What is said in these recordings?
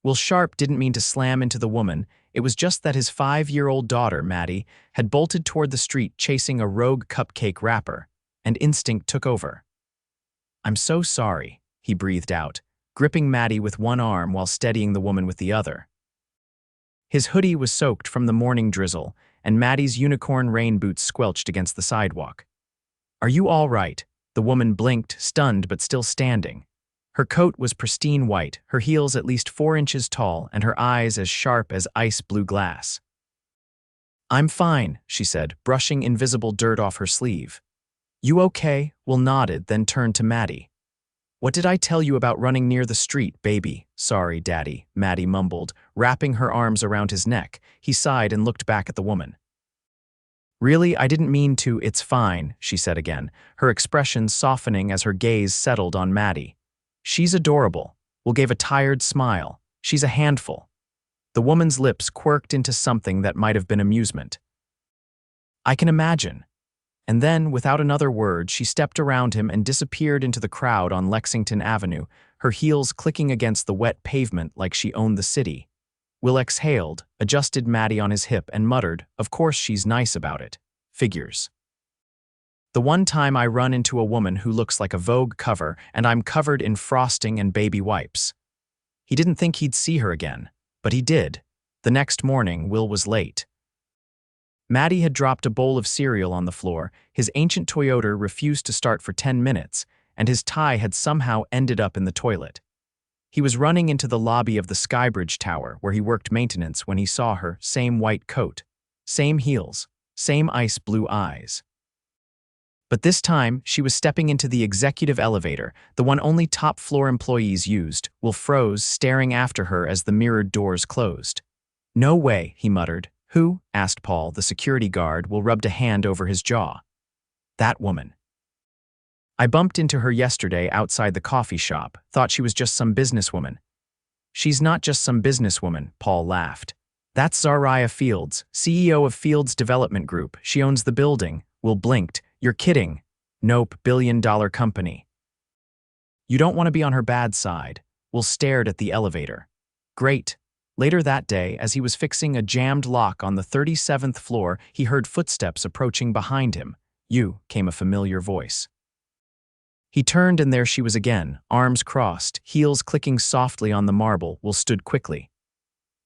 Will Sharp didn't mean to slam into the woman. It was just that his 5-year-old daughter, Maddie, had bolted toward the street chasing a rogue cupcake wrapper, and instinct took over. "I'm so sorry," he breathed out, gripping Maddie with one arm while steadying the woman with the other. His hoodie was soaked from the morning drizzle, and Maddie's unicorn rain boots squelched against the sidewalk. "Are you all right?" The woman blinked, stunned but still standing. Her coat was pristine white, her heels at least 4 inches tall, and her eyes as sharp as ice blue glass. "I'm fine," she said, brushing invisible dirt off her sleeve. "You okay?" Will nodded, then turned to Maddie. "What did I tell you about running near the street, baby?" "Sorry, Daddy," Maddie mumbled, wrapping her arms around his neck. He sighed and looked back at the woman. "Really, I didn't mean to. It's fine," she said again, her expression softening as her gaze settled on Maddie. "She's adorable." Will gave a tired smile. "She's a handful." The woman's lips quirked into something that might have been amusement. "I can imagine." And then, without another word, she stepped around him and disappeared into the crowd on Lexington Avenue, her heels clicking against the wet pavement like she owned the city. Will exhaled, adjusted Maddie on his hip, and muttered, "Of course she's nice about it. Figures. The one time I run into a woman who looks like a Vogue cover and I'm covered in frosting and baby wipes." He didn't think he'd see her again, but he did. The next morning, Will was late. Maddie had dropped a bowl of cereal on the floor, his ancient Toyota refused to start for 10 minutes, and his tie had somehow ended up in the toilet. He was running into the lobby of the Skybridge Tower where he worked maintenance when he saw her, same white coat, same heels, same ice blue eyes. But this time, she was stepping into the executive elevator, the one only top-floor employees used. Will froze, staring after her as the mirrored doors closed. "No way," he muttered. "Who?" asked Paul, the security guard. Will rubbed a hand over his jaw. "That woman. I bumped into her yesterday outside the coffee shop, thought she was just some businesswoman." "She's not just some businesswoman," Paul laughed. "That's Zariah Fields, CEO of Fields Development Group. She owns the building." Will blinked. "You're kidding." "Nope, billion-dollar company." "You don't want to be on her bad side." Will stared at the elevator. "Great." Later that day, as he was fixing a jammed lock on the 37th floor, he heard footsteps approaching behind him. "You," came a familiar voice. He turned and there she was again, arms crossed, heels clicking softly on the marble. Will stood quickly.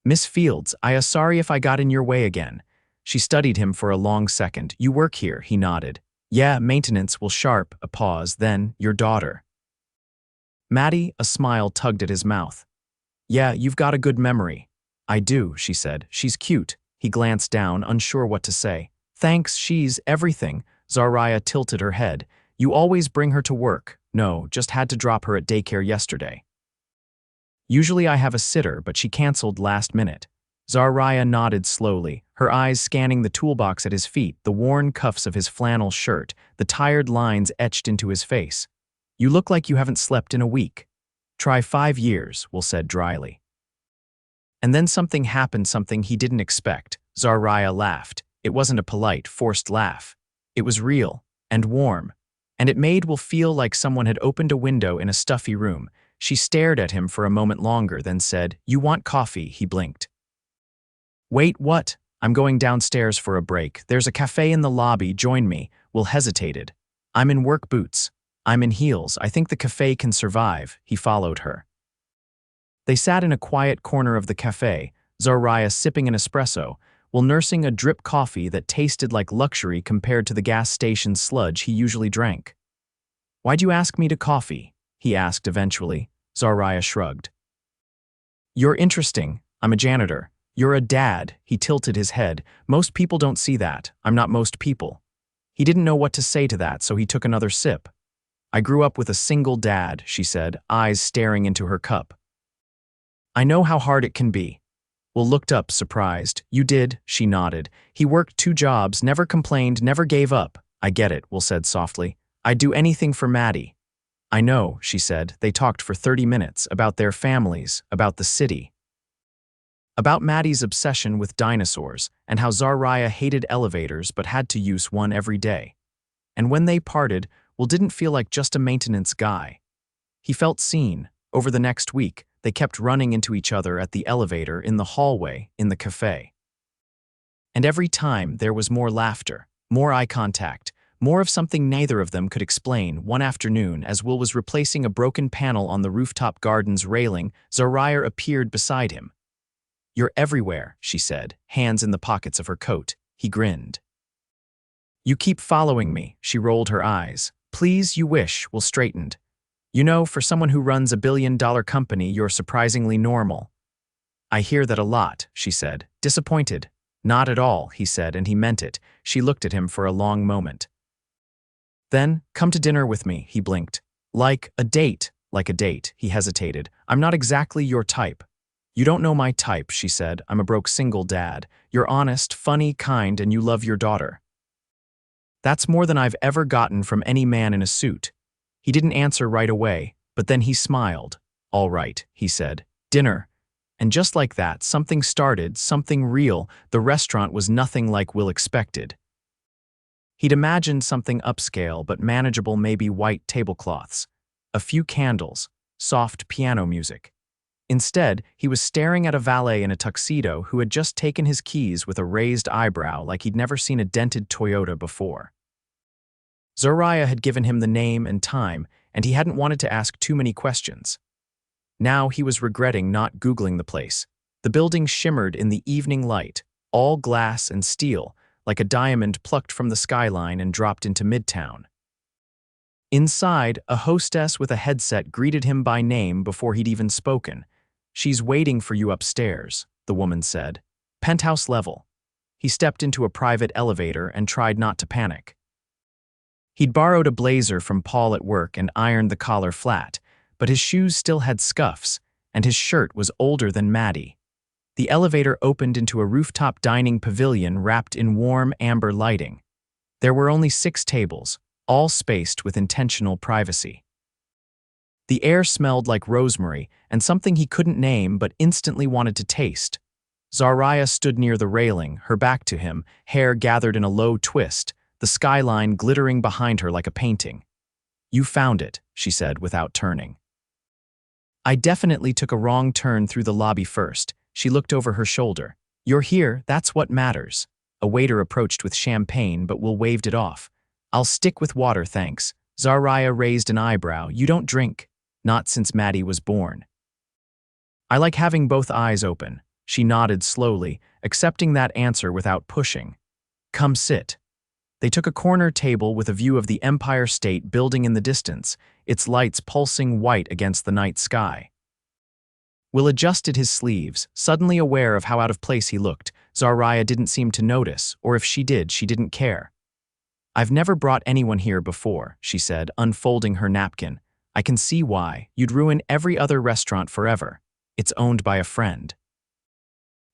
"Miss Fields, sorry if I got in your way again." She studied him for a long second. "You work here," he nodded. "Yeah, maintenance." Will Sharp, a pause, then, "Your daughter." Maddie, a smile tugged at his mouth. "Yeah, you've got a good memory." "I do," she said. "She's cute." He glanced down, unsure what to say. "Thanks, she's everything." Zariah tilted her head. "You always bring her to work." "No, just had to drop her at daycare yesterday. Usually I have a sitter, but she canceled last minute." Zariah nodded slowly, her eyes scanning the toolbox at his feet, the worn cuffs of his flannel shirt, the tired lines etched into his face. "You look like you haven't slept in a week." "Try 5 years," Will said dryly. And then something happened, something he didn't expect. Zariah laughed. It wasn't a polite, forced laugh. It was real and warm, and it made Will feel like someone had opened a window in a stuffy room. She stared at him for a moment longer, then said, "You want coffee?" He blinked. "Wait, what?" "I'm going downstairs for a break. There's a cafe in the lobby. Join me." Will hesitated. "I'm in work boots. I'm in heels. I think the cafe can survive." He followed her. They sat in a quiet corner of the cafe, Zariah sipping an espresso, Will nursing a drip coffee that tasted like luxury compared to the gas station sludge he usually drank. "Why'd you ask me to coffee?" he asked eventually. Zariah shrugged. "You're interesting. I'm a janitor. You're a dad." He tilted his head. "Most people don't see that. I'm not most people." He didn't know what to say to that, so he took another sip. "I grew up with a single dad," she said, eyes staring into her cup. "I know how hard it can be." Will looked up, surprised. "You did?" She nodded. "He worked 2 jobs, never complained, never gave up." "I get it," Will said softly. "I'd do anything for Maddie." "I know," she said. They talked for 30 minutes, about their families, about the city. About Maddie's obsession with dinosaurs, and how Zariah hated elevators but had to use one every day. And when they parted, Will didn't feel like just a maintenance guy. He felt seen. Over the next week, they They kept running into each other at the elevator, in the hallway, in the cafe. And every time there was more laughter, more eye contact, more of something neither of them could explain. One afternoon, as Will was replacing a broken panel on the rooftop garden's railing, Zariah appeared beside him. "You're everywhere," she said, hands in the pockets of her coat. He grinned. "You keep following me," she rolled her eyes. "Please, you wish." Will straightened. "You know, for someone who runs $1 billion company, you're surprisingly normal." "I hear that a lot," she said, disappointed. "Not at all," he said, and he meant it. She looked at him for a long moment. "Then, come to dinner with me," he blinked. Like a date." He hesitated. "I'm not exactly your type." "You don't know my type," she said. "I'm a broke single dad. You're honest, funny, kind, and you love your daughter." "That's more than I've ever gotten from any man in a suit." He didn't answer right away, but then he smiled. "All right," he said. "Dinner." And just like that, something started, something real. The restaurant was nothing like Will expected. He'd imagined something upscale but manageable, maybe white tablecloths, a few candles, soft piano music. Instead, he was staring at a valet in a tuxedo who had just taken his keys with a raised eyebrow like he'd never seen a dented Toyota before. Zariah had given him the name and time, and he hadn't wanted to ask too many questions. Now he was regretting not Googling the place. The building shimmered in the evening light, all glass and steel, like a diamond plucked from the skyline and dropped into Midtown. Inside, a hostess with a headset greeted him by name before he'd even spoken. "She's waiting for you upstairs," the woman said. "Penthouse level." He stepped into a private elevator and tried not to panic. He'd borrowed a blazer from Paul at work and ironed the collar flat, but his shoes still had scuffs, and his shirt was older than Maddie. The elevator opened into a rooftop dining pavilion wrapped in warm amber lighting. There were only 6 tables, all spaced with intentional privacy. The air smelled like rosemary and something he couldn't name but instantly wanted to taste. Zariah stood near the railing, her back to him, hair gathered in a low twist, the skyline glittering behind her like a painting. "You found it," she said without turning. "I definitely took a wrong turn through the lobby first." She looked over her shoulder. "You're here, that's what matters." A waiter approached with champagne, but Will waved it off. "I'll stick with water, thanks." Zariah raised an eyebrow. "You don't drink?" "Not since Maddie was born." "I like having both eyes open." She nodded slowly, accepting that answer without pushing. "Come sit." They took a corner table with a view of the Empire State Building in the distance, its lights pulsing white against the night sky. Will adjusted his sleeves, suddenly aware of how out of place he looked. Zariah didn't seem to notice, or if she did, she didn't care. "I've never brought anyone here before," she said, unfolding her napkin. "I can see why. You'd ruin every other restaurant forever. It's owned by a friend."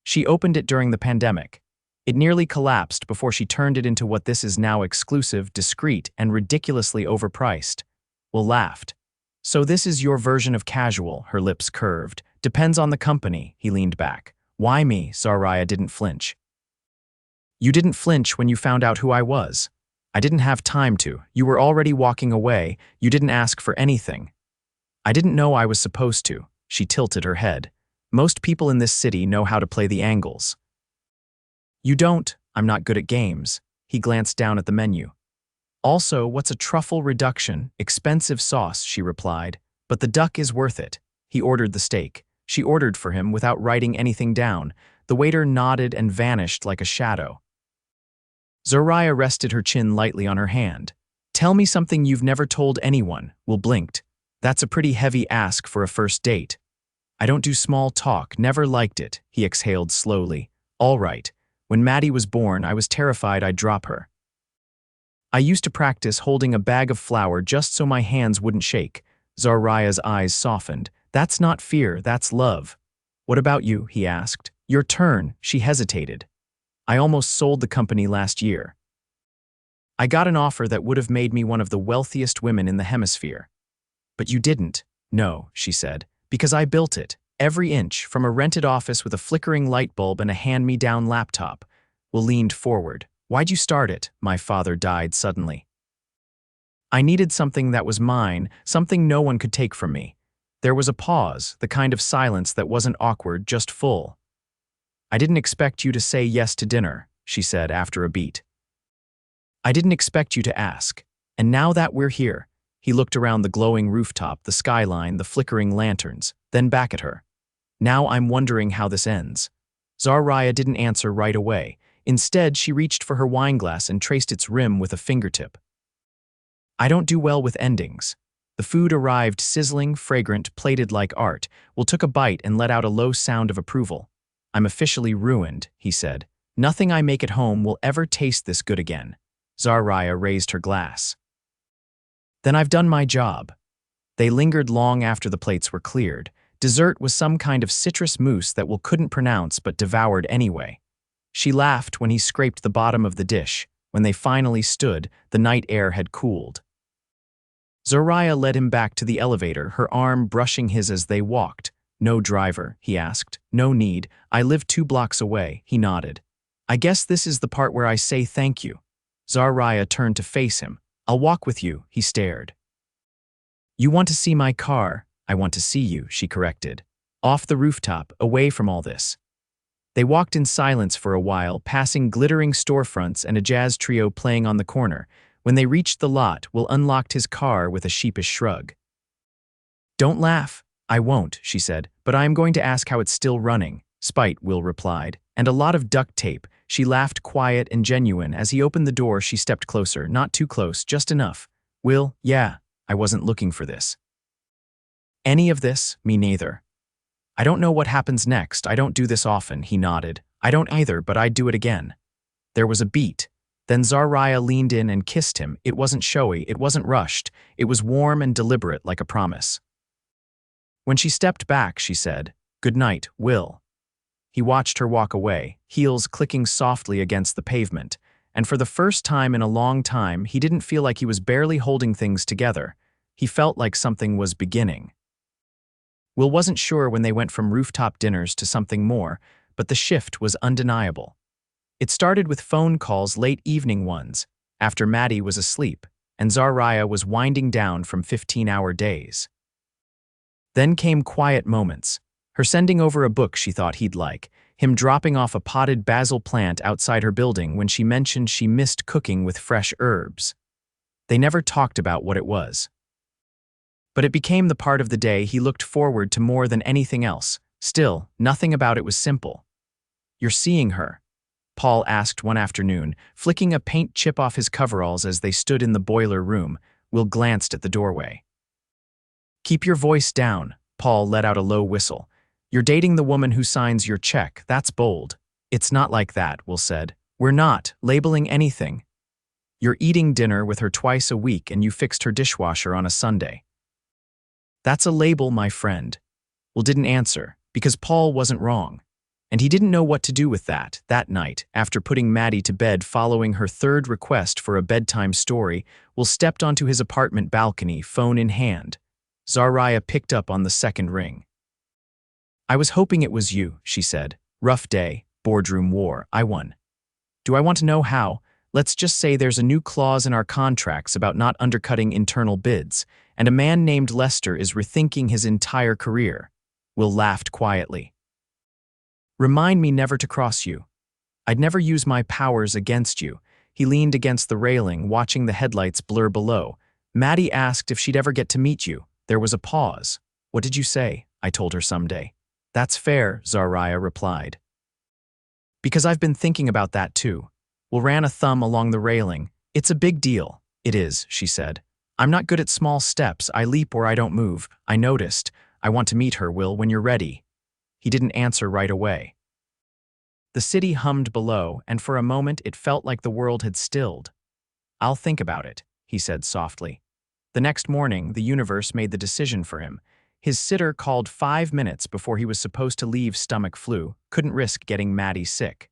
She opened it during the pandemic. It nearly collapsed before she turned it into what this is now: exclusive, discreet, and ridiculously overpriced. Will laughed. "So this is your version of casual," her lips curved. "Depends on the company." He leaned back. "Why me?" Zariah didn't flinch. "You didn't flinch when you found out who I was." "I didn't have time to. You were already walking away. You didn't ask for anything." "I didn't know I was supposed to." She tilted her head. "Most people in this city know how to play the angles." "You don't." "I'm not good at games." He glanced down at the menu. "Also, what's a truffle reduction? Expensive sauce," she replied. "But the duck is worth it." He ordered the steak. She ordered for him without writing anything down. The waiter nodded and vanished like a shadow. Zariah rested her chin lightly on her hand. "Tell me something you've never told anyone." Will blinked. "That's a pretty heavy ask for a first date." "I don't do small talk, never liked it." He exhaled slowly. "All right. When Maddie was born, I was terrified I'd drop her. I used to practice holding a bag of flour just so my hands wouldn't shake." Zariah's eyes softened. "That's not fear, that's love." "What about you?" he asked. "Your turn." She hesitated. "I almost sold the company last year. I got an offer that would have made me one of the wealthiest women in the hemisphere." "But you didn't." "No," she said, "because I built it. Every inch, from a rented office with a flickering light bulb and a hand-me-down laptop." Will leaned forward. "Why'd you start it?" "My father died suddenly. I needed something that was mine, something no one could take from me. There was a pause, the kind of silence that wasn't awkward, just full. "I didn't expect you to say yes to dinner," she said after a beat. "I didn't expect you to ask. And now that we're here," he looked around the glowing rooftop, the skyline, the flickering lanterns, then back at her. "Now I'm wondering how this ends." Zariah didn't answer right away. Instead, she reached for her wineglass and traced its rim with a fingertip. "I don't do well with endings." The food arrived sizzling, fragrant, plated like art. Will took a bite and let out a low sound of approval. "I'm officially ruined," he said. "Nothing I make at home will ever taste this good again." Zariah raised her glass. "Then I've done my job." They lingered long after the plates were cleared. Dessert was some kind of citrus mousse that Will couldn't pronounce but devoured anyway. She laughed when he scraped the bottom of the dish. When they finally stood, the night air had cooled. Zariah led him back to the elevator, her arm brushing his as they walked. "No driver?" he asked. "No need. I live 2 blocks away," he nodded. "I guess this is the part where I say thank you." Zariah turned to face him. "I'll walk with you," he stared. "You want to see my car?" "I want to see you," she corrected. "Off the rooftop, away from all this." They walked in silence for a while, passing glittering storefronts and a jazz trio playing on the corner. When they reached the lot, Will unlocked his car with a sheepish shrug. "Don't laugh." "I won't," she said, "but I am going to ask how it's still running." "Spite," Will replied. "And a lot of duct tape." She laughed, quiet and genuine. As he opened the door, she stepped closer, not too close, just enough. "Will, yeah, I wasn't looking for this." "Any of this? Me neither." "I don't know what happens next. I don't do this often," he nodded. "I don't either, but I'd do it again." There was a beat. Then Zariah leaned in and kissed him. It wasn't showy, it wasn't rushed. It was warm and deliberate, like a promise. When she stepped back, she said, "Good night, Will." He watched her walk away, heels clicking softly against the pavement, and for the first time in a long time, he didn't feel like he was barely holding things together. He felt like something was beginning. Will wasn't sure when they went from rooftop dinners to something more, but the shift was undeniable. It started with phone calls, late evening ones, after Maddie was asleep, and Zariah was winding down from 15-hour days. Then came quiet moments, her sending over a book she thought he'd like, him dropping off a potted basil plant outside her building when she mentioned she missed cooking with fresh herbs. They never talked about what it was. But it became the part of the day he looked forward to more than anything else. Still, nothing about it was simple. "You're seeing her?" Paul asked one afternoon, flicking a paint chip off his coveralls as they stood in the boiler room. Will glanced at the doorway. "Keep your voice down," Paul let out a low whistle. "You're dating the woman who signs your check. That's bold." "It's not like that," Will said. "We're not labeling anything. You're eating dinner with her twice a week and you fixed her dishwasher on a Sunday." "That's a label, my friend." Will didn't answer, because Paul wasn't wrong. And he didn't know what to do with that night, after putting Maddie to bed following her third request for a bedtime story. Will stepped onto his apartment balcony, phone in hand. Zariah picked up on the second ring. "I was hoping it was you," she said. "Rough day, boardroom war, I won." "Do I want to know how?" "Let's just say there's a new clause in our contracts about not undercutting internal bids, and a man named Lester is rethinking his entire career." Will laughed quietly. "Remind me never to cross you. I'd never use my powers against you." He leaned against the railing, watching the headlights blur below. "Maddie asked if she'd ever get to meet you." There was a pause. "What did you say?" "I told her someday." "That's fair," Zariah replied. "Because I've been thinking about that too." Will ran a thumb along the railing. "It's a big deal." "It is," she said. "I'm not good at small steps. I leap or I don't move. I noticed. I want to meet her, Will, when you're ready." He didn't answer right away. The city hummed below, and for a moment it felt like the world had stilled. "I'll think about it," he said softly. The next morning, the universe made the decision for him. His sitter called 5 minutes before he was supposed to leave. Stomach flu, couldn't risk getting Maddie sick.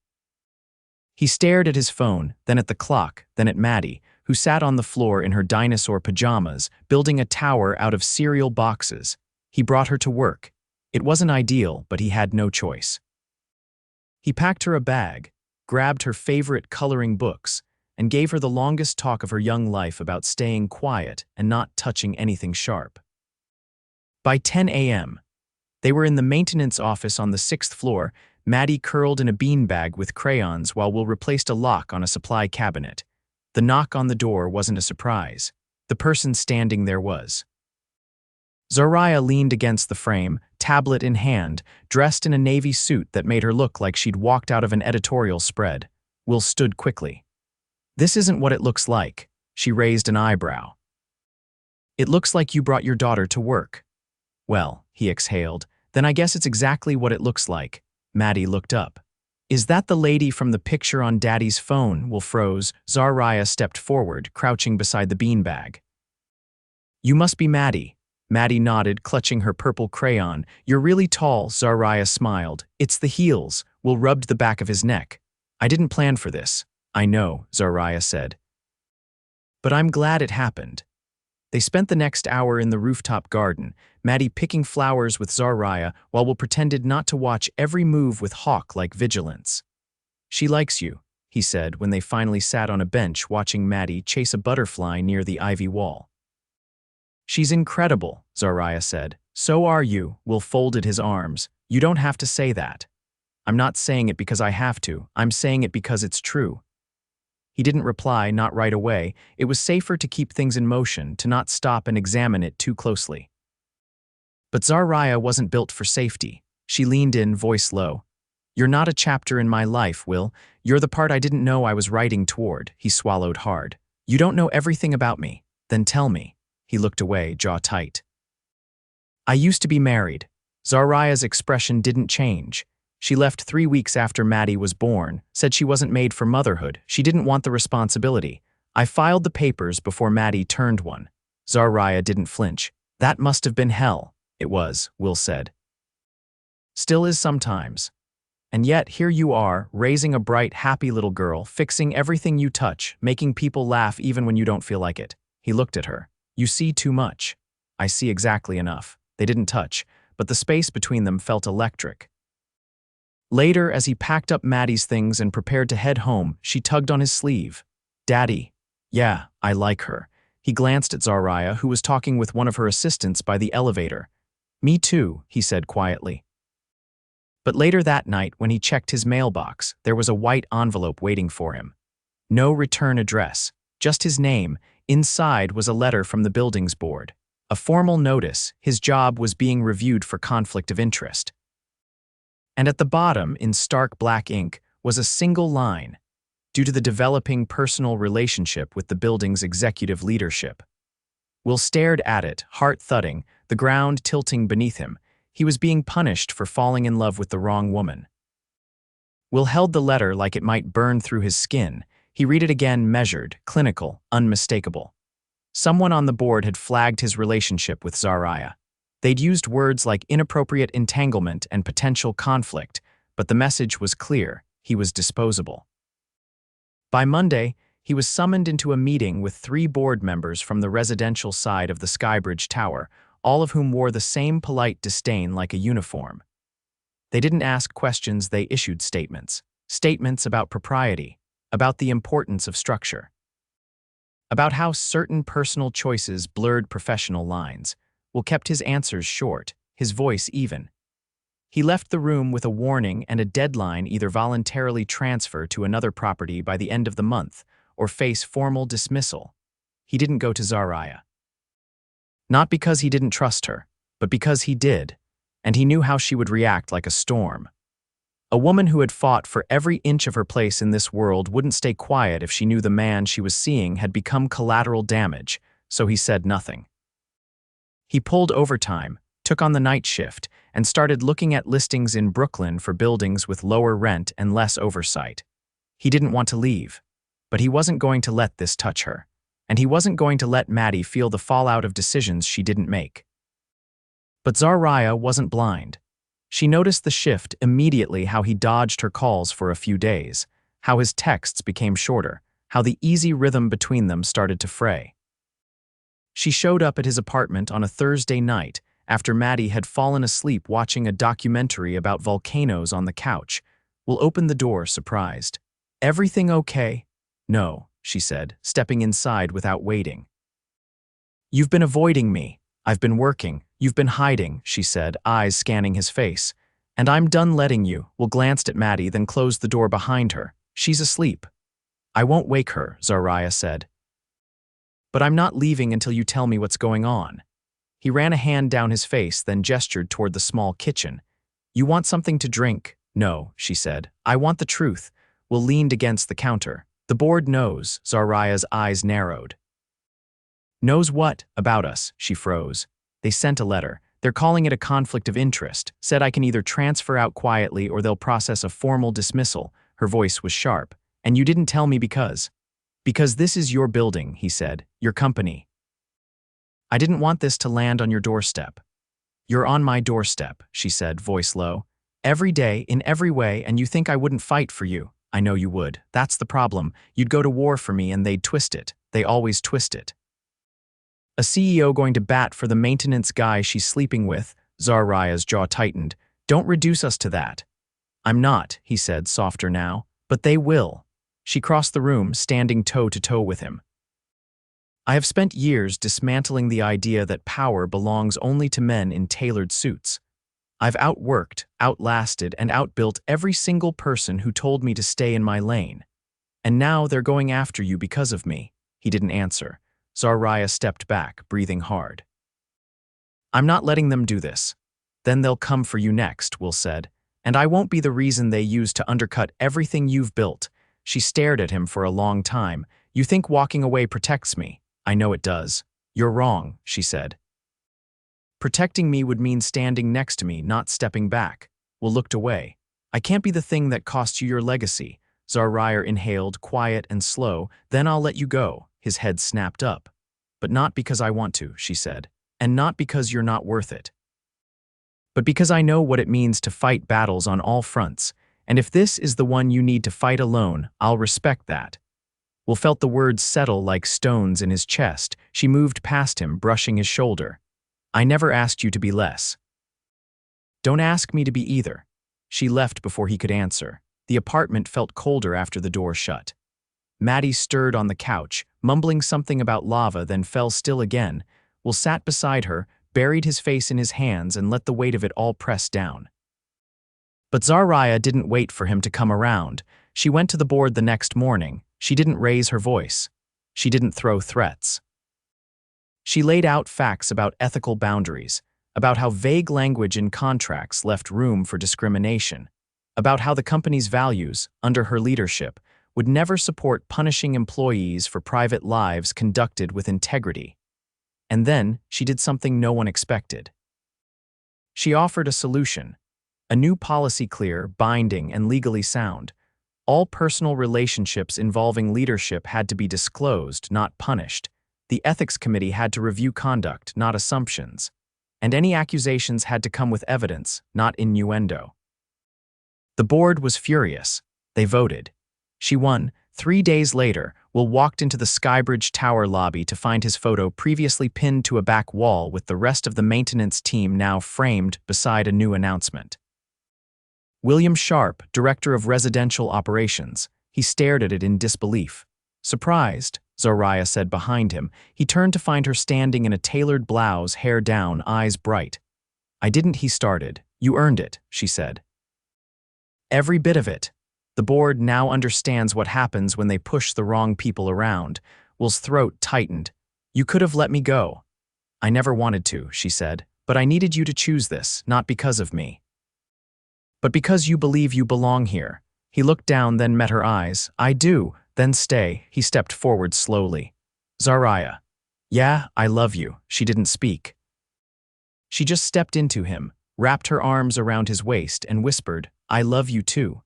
He stared at his phone, then at the clock, then at Maddie, who sat on the floor in her dinosaur pajamas, building a tower out of cereal boxes. He brought her to work. It wasn't ideal, but he had no choice. He packed her a bag, grabbed her favorite coloring books, and gave her the longest talk of her young life about staying quiet and not touching anything sharp. By 10 a.m., they were in the maintenance office on the 6th floor, Maddie curled in a beanbag with crayons while Will replaced a lock on a supply cabinet. The knock on the door wasn't a surprise. The person standing there was. Zariah leaned against the frame, tablet in hand, dressed in a navy suit that made her look like she'd walked out of an editorial spread. Will stood quickly. "This isn't what it looks like." She raised an eyebrow. "It looks like you brought your daughter to work." "Well," he exhaled, "then I guess it's exactly what it looks like." Maddie looked up. "Is that the lady from the picture on Daddy's phone?" Will froze. Zariah stepped forward, crouching beside the beanbag. "You must be Maddie." Maddie nodded, clutching her purple crayon. "You're really tall," Zariah smiled. "It's the heels." Will rubbed the back of his neck. "I didn't plan for this." "I know," Zariah said. "But I'm glad it happened." They spent the next hour in the rooftop garden, Maddie picking flowers with Zariah while Will pretended not to watch every move with hawk-like vigilance. "She likes you," he said when they finally sat on a bench watching Maddie chase a butterfly near the ivy wall. "She's incredible," Zariah said. "So are you," Will folded his arms. "You don't have to say that." "I'm not saying it because I have to. I'm saying it because it's true." He didn't reply, not right away. It was safer to keep things in motion, to not stop and examine it too closely. But Zariah wasn't built for safety. She leaned in, voice low. "You're not a chapter in my life, Will. You're the part I didn't know I was writing toward." He swallowed hard. "You don't know everything about me. Then tell me." He looked away, jaw tight. "I used to be married." Zariah's expression didn't change. She left 3 weeks after Maddie was born, said she wasn't made for motherhood. She didn't want the responsibility. "I filed the papers before Maddie turned one." Zariah didn't flinch. "That must have been hell." "It was," Will said. "Still is sometimes. And yet here you are, raising a bright, happy little girl, fixing everything you touch, making people laugh even when you don't feel like it." He looked at her. "You see too much." "I see exactly enough." They didn't touch, but the space between them felt electric. Later, as he packed up Maddie's things and prepared to head home, she tugged on his sleeve. "Daddy." "Yeah, I like her." He glanced at Zariah, who was talking with one of her assistants by the elevator. "Me too," he said quietly. But later that night, when he checked his mailbox, there was a white envelope waiting for him. No return address, just his name. Inside was a letter from the buildings board. A formal notice: his job was being reviewed for conflict of interest. And at the bottom, in stark black ink, was a single line: "Due to the developing personal relationship with the building's executive leadership." Will stared at it, heart thudding, the ground tilting beneath him. He was being punished for falling in love with the wrong woman. Will held the letter like it might burn through his skin. He read it again, measured, clinical, unmistakable. Someone on the board had flagged his relationship with Zariah. They'd used words like inappropriate entanglement and potential conflict, but the message was clear: he was disposable. By Monday, he was summoned into a meeting with 3 board members from the residential side of the Skybridge Tower, all of whom wore the same polite disdain like a uniform. They didn't ask questions, they issued statements. Statements about propriety, about the importance of structure, about how certain personal choices blurred professional lines. Will kept his answers short, his voice even. He left the room with a warning and a deadline: either voluntarily transfer to another property by the end of the month or face formal dismissal. He didn't go to Zariah. Not because he didn't trust her, but because he did, and he knew how she would react: like a storm. A woman who had fought for every inch of her place in this world wouldn't stay quiet if she knew the man she was seeing had become collateral damage, so he said nothing. He pulled overtime, took on the night shift, and started looking at listings in Brooklyn for buildings with lower rent and less oversight. He didn't want to leave, but he wasn't going to let this touch her, and he wasn't going to let Maddie feel the fallout of decisions she didn't make. But Zariah wasn't blind. She noticed the shift immediately: how he dodged her calls for a few days, how his texts became shorter, how the easy rhythm between them started to fray. She showed up at his apartment on a Thursday night after Maddie had fallen asleep watching a documentary about volcanoes on the couch. Will opened the door, surprised. "Everything okay?" "No," she said, stepping inside without waiting. "You've been avoiding me." "I've been working." "You've been hiding," she said, eyes scanning his face. "And I'm done letting you." Will glanced at Maddie, then closed the door behind her. "She's asleep." "I won't wake her," Zariah said. "But I'm not leaving until you tell me what's going on." He ran a hand down his face, then gestured toward the small kitchen. "You want something to drink?" "No," she said. "I want the truth." Will leaned against the counter. "The board knows." Zariah's eyes narrowed. "Knows what about us?" She froze. "They sent a letter. They're calling it a conflict of interest. Said I can either transfer out quietly or they'll process a formal dismissal." Her voice was sharp. "And you didn't tell me because?" "Because this is your building," he said. "Your company. I didn't want this to land on your doorstep." "You're on my doorstep," she said, voice low. "Every day, in every way, and you think I wouldn't fight for you." "I know you would. That's the problem. You'd go to war for me and they'd twist it. They always twist it." "A CEO going to bat for the maintenance guy she's sleeping with?" Zariah's jaw tightened. "Don't reduce us to that." "I'm not," he said, softer now. "But they will." She crossed the room, standing toe to toe with him. "I have spent years dismantling the idea that power belongs only to men in tailored suits. I've outworked, outlasted, and outbuilt every single person who told me to stay in my lane. And now they're going after you because of me." He didn't answer. Zariah stepped back, breathing hard. "I'm not letting them do this." "Then they'll come for you next," Will said. "And I won't be the reason they use to undercut everything you've built." She stared at him for a long time. "You think walking away protects me?" "I know it does." "You're wrong," she said. "Protecting me would mean standing next to me, not stepping back." Will looked away. "I can't be the thing that costs you your legacy." Zariah inhaled, quiet and slow. "Then I'll let you go." His head snapped up. "But not because I want to," she said. "And not because you're not worth it. But because I know what it means to fight battles on all fronts. And if this is the one you need to fight alone, I'll respect that." Will felt the words settle like stones in his chest. She moved past him, brushing his shoulder. "I never asked you to be less. Don't ask me to be either." She left before he could answer. The apartment felt colder after the door shut. Maddie stirred on the couch, mumbling something about lava, then fell still again. Will sat beside her, buried his face in his hands, and let the weight of it all press down. But Zariah didn't wait for him to come around. She went to the board the next morning. She didn't raise her voice. She didn't throw threats. She laid out facts about ethical boundaries, about how vague language in contracts left room for discrimination, about how the company's values, under her leadership, would never support punishing employees for private lives conducted with integrity. And then she did something no one expected. She offered a solution. A new policy, clear, binding, and legally sound. All personal relationships involving leadership had to be disclosed, not punished. The ethics committee had to review conduct, not assumptions. And any accusations had to come with evidence, not innuendo. The board was furious. They voted. She won. 3 days later, Will walked into the Skybridge Tower lobby to find his photo previously pinned to a back wall with the rest of the maintenance team now framed beside a new announcement. William Sharp, Director of Residential Operations. He stared at it in disbelief. "Surprised," Zariah said behind him. He turned to find her standing in a tailored blouse, hair down, eyes bright. "I didn't," he started. "You earned it," she said. "Every bit of it. The board now understands what happens when they push the wrong people around." Will's throat tightened. "You could have let me go." "I never wanted to," she said. "But I needed you to choose this, not because of me. But because you believe you belong here." He looked down, then met her eyes. "I do." "Then stay." He stepped forward slowly. "Zariah." "Yeah, I love you." She didn't speak. She just stepped into him, wrapped her arms around his waist, and whispered, "I love you too."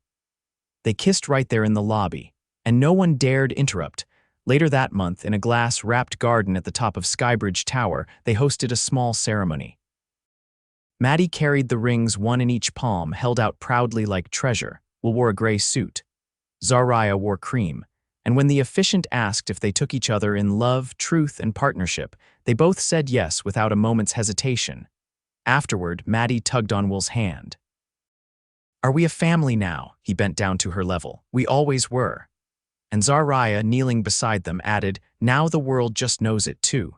They kissed right there in the lobby, and no one dared interrupt. Later that month, in a glass-wrapped garden at the top of Skybridge Tower, they hosted a small ceremony. Maddie carried the rings, one in each palm, held out proudly like treasure. Will wore a gray suit. Zariah wore cream. And when the officiant asked if they took each other in love, truth, and partnership, they both said yes without a moment's hesitation. Afterward, Maddie tugged on Will's hand. "Are we a family now?" He bent down to her level. "We always were." And Zariah, kneeling beside them, added, "Now the world just knows it too."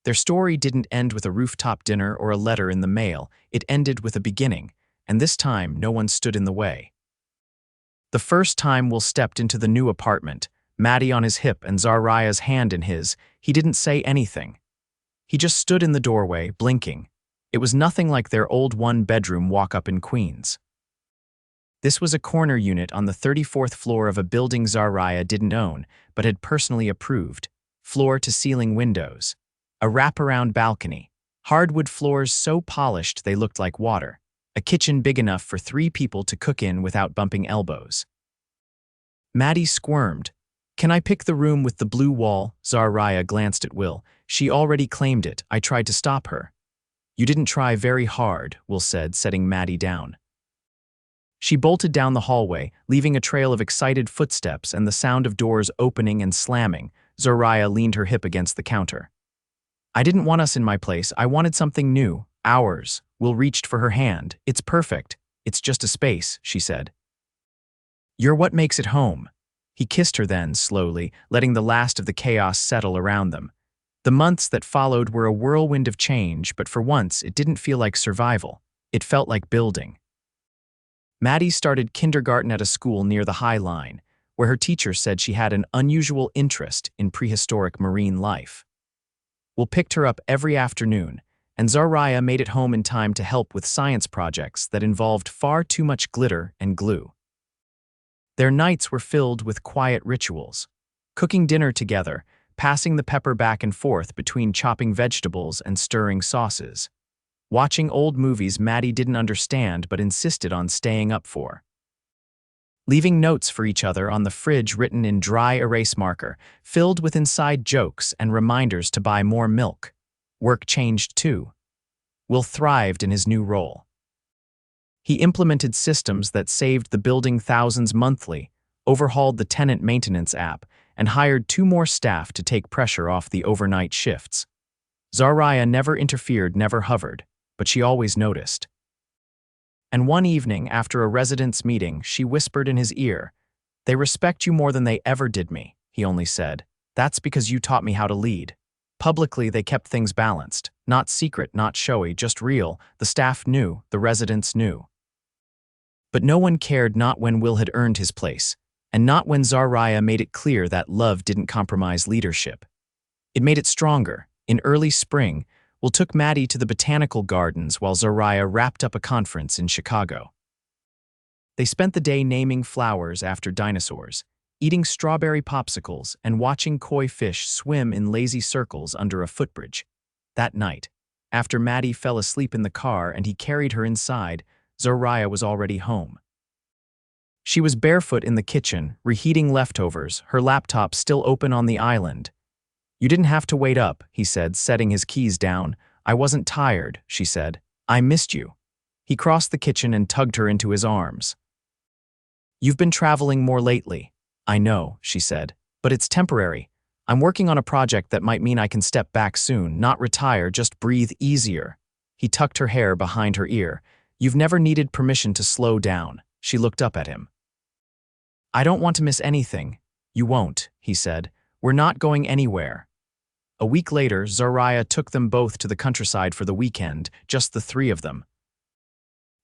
Their story didn't end with a rooftop dinner or a letter in the mail. It ended with a beginning, and this time no one stood in the way. The first time Will stepped into the new apartment, Maddie on his hip and Zariah's hand in his, he didn't say anything. He just stood in the doorway, blinking. It was nothing like their old one-bedroom walk-up in Queens. This was a corner unit on the 34th floor of a building Zariah didn't own, but had personally approved. Floor-to-ceiling windows. A wraparound balcony. Hardwood floors so polished they looked like water. A kitchen big enough for 3 people to cook in without bumping elbows. Maddie squirmed. "Can I pick the room with the blue wall?" Zariah glanced at Will. "She already claimed it. I tried to stop her." "You didn't try very hard," Will said, setting Maddie down. She bolted down the hallway, leaving a trail of excited footsteps and the sound of doors opening and slamming. Zariah leaned her hip against the counter. "I didn't want us in my place. I wanted something new. Ours." Will reached for her hand. "It's perfect. It's just a space," she said. "You're what makes it home." He kissed her then, slowly, letting the last of the chaos settle around them. The months that followed were a whirlwind of change, but for once it didn't feel like survival. It felt like building. Maddie started kindergarten at a school near the High Line, where her teacher said she had an unusual interest in prehistoric marine life. Will picked her up every afternoon, and Zariah made it home in time to help with science projects that involved far too much glitter and glue. Their nights were filled with quiet rituals, cooking dinner together, passing the pepper back and forth between chopping vegetables and stirring sauces, watching old movies Maddie didn't understand but insisted on staying up for, leaving notes for each other on the fridge written in dry erase marker, filled with inside jokes and reminders to buy more milk. Work changed too. Will thrived in his new role. He implemented systems that saved the building thousands monthly, overhauled the tenant maintenance app, and hired 2 more staff to take pressure off the overnight shifts. Zariah never interfered, never hovered, but she always noticed. And one evening, after a residents' meeting, she whispered in his ear, "They respect you more than they ever did me," he only said. "That's because you taught me how to lead." Publicly, they kept things balanced. Not secret, not showy, just real. The staff knew, the residents knew. But no one cared, not when Will had earned his place, and not when Zariah made it clear that love didn't compromise leadership. It made it stronger. In early spring, Will took Maddie to the botanical gardens while Zariah wrapped up a conference in Chicago. They spent the day naming flowers after dinosaurs, eating strawberry popsicles, and watching koi fish swim in lazy circles under a footbridge. That night, after Maddie fell asleep in the car and he carried her inside, Zariah was already home. She was barefoot in the kitchen, reheating leftovers, her laptop still open on the island. "You didn't have to wait up," he said, setting his keys down. "I wasn't tired," she said. "I missed you." He crossed the kitchen and tugged her into his arms. "You've been traveling more lately." "I know," she said, "but it's temporary. I'm working on a project that might mean I can step back soon, not retire, just breathe easier." He tucked her hair behind her ear. "You've never needed permission to slow down." She looked up at him. "I don't want to miss anything." "You won't," he said. "We're not going anywhere." A week later, Zariah took them both to the countryside for the weekend, just the 3 of them.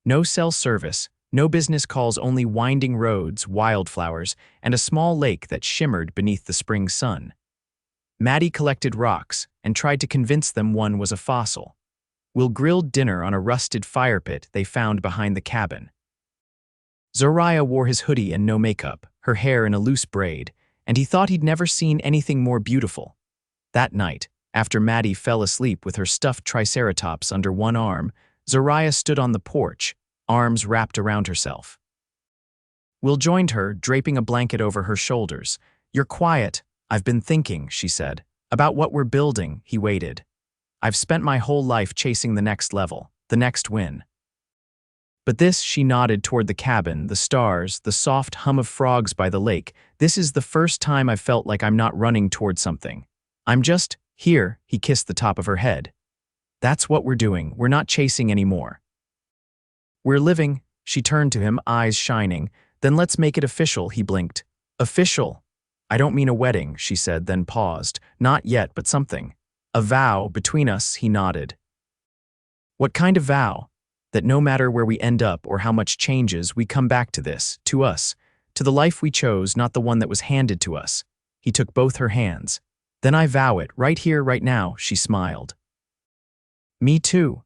No cell service, no business calls, only winding roads, wildflowers, and a small lake that shimmered beneath the spring sun. Maddie collected rocks and tried to convince them one was a fossil. Will grilled dinner on a rusted fire pit they found behind the cabin. Zariah wore his hoodie and no makeup, her hair in a loose braid, and he thought he'd never seen anything more beautiful. That night, after Maddie fell asleep with her stuffed triceratops under one arm, Zariah stood on the porch, arms wrapped around herself. Will joined her, draping a blanket over her shoulders. "You're quiet." "I've been thinking," she said. "About what we're building." He waited. "I've spent my whole life chasing the next level, the next win. But this," she nodded toward the cabin, the stars, the soft hum of frogs by the lake, "this is the first time I've felt like I'm not running toward something. I'm just here." He kissed the top of her head. "That's what we're doing. We're not chasing anymore. We're living." She turned to him, eyes shining. "Then let's make it official." He blinked. "Official? I don't mean a wedding," she said, then paused. "Not yet, but something." A vow between us, he nodded. What kind of vow? That no matter where we end up or how much changes, we come back to this, to us, to the life we chose, not the one that was handed to us. He took both her hands. Then I vow it, right here, right now, she smiled. Me too.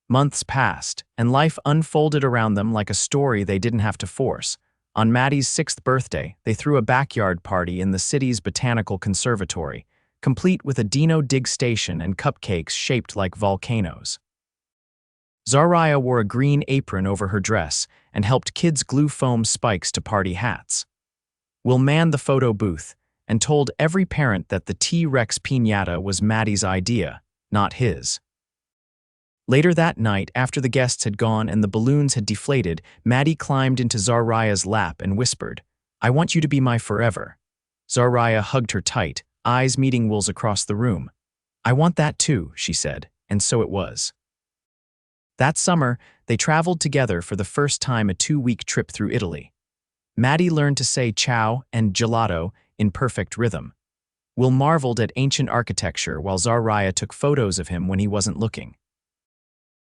Months passed, and life unfolded around them like a story they didn't have to force. On Maddie's 6th birthday, they threw a backyard party in the city's botanical conservatory, complete with a dino dig station and cupcakes shaped like volcanoes. Zariah wore a green apron over her dress and helped kids glue foam spikes to party hats. Will manned the photo booth and told every parent that the T-Rex piñata was Maddie's idea, not his. Later that night, after the guests had gone and the balloons had deflated, Maddie climbed into Zariah's lap and whispered, "I want you to be my forever." Zariah hugged her tight, eyes meeting Will's across the room. "I want that too," she said, and so it was. That summer, they traveled together for the first time, a 2-week trip through Italy. Maddie learned to say ciao and gelato in perfect rhythm. Will marveled at ancient architecture while Zariah took photos of him when he wasn't looking.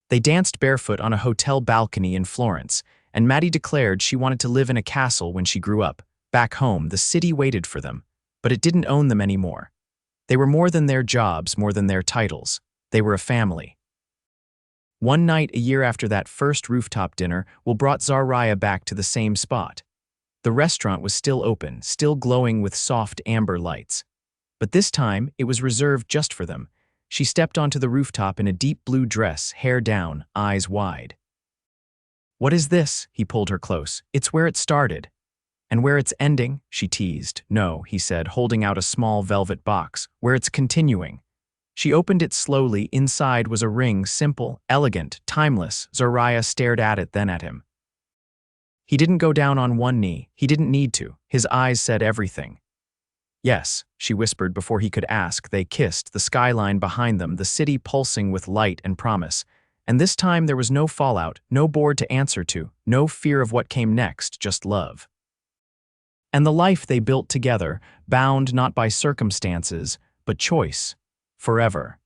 They danced barefoot on a hotel balcony in Florence, and Maddie declared she wanted to live in a castle when she grew up. Back home, the city waited for them, but it didn't own them anymore. They were more than their jobs, more than their titles. They were a family. One night, a year after that first rooftop dinner, Will brought Zariah back to the same spot. The restaurant was still open, still glowing with soft amber lights. But this time, it was reserved just for them. She stepped onto the rooftop in a deep blue dress, hair down, eyes wide. "What is this?" He pulled her close. "It's where it started." "And where it's ending?" she teased. "No," he said, holding out a small velvet box. "Where it's continuing." She opened it slowly. Inside was a ring, simple, elegant, timeless. Zariah stared at it, then at him. He didn't go down on one knee. He didn't need to. His eyes said everything. "Yes," she whispered before he could ask. They kissed, the skyline behind them, the city pulsing with light and promise. And this time there was no fallout, no board to answer to, no fear of what came next, just love. And the life they built together, bound not by circumstances, but choice, forever.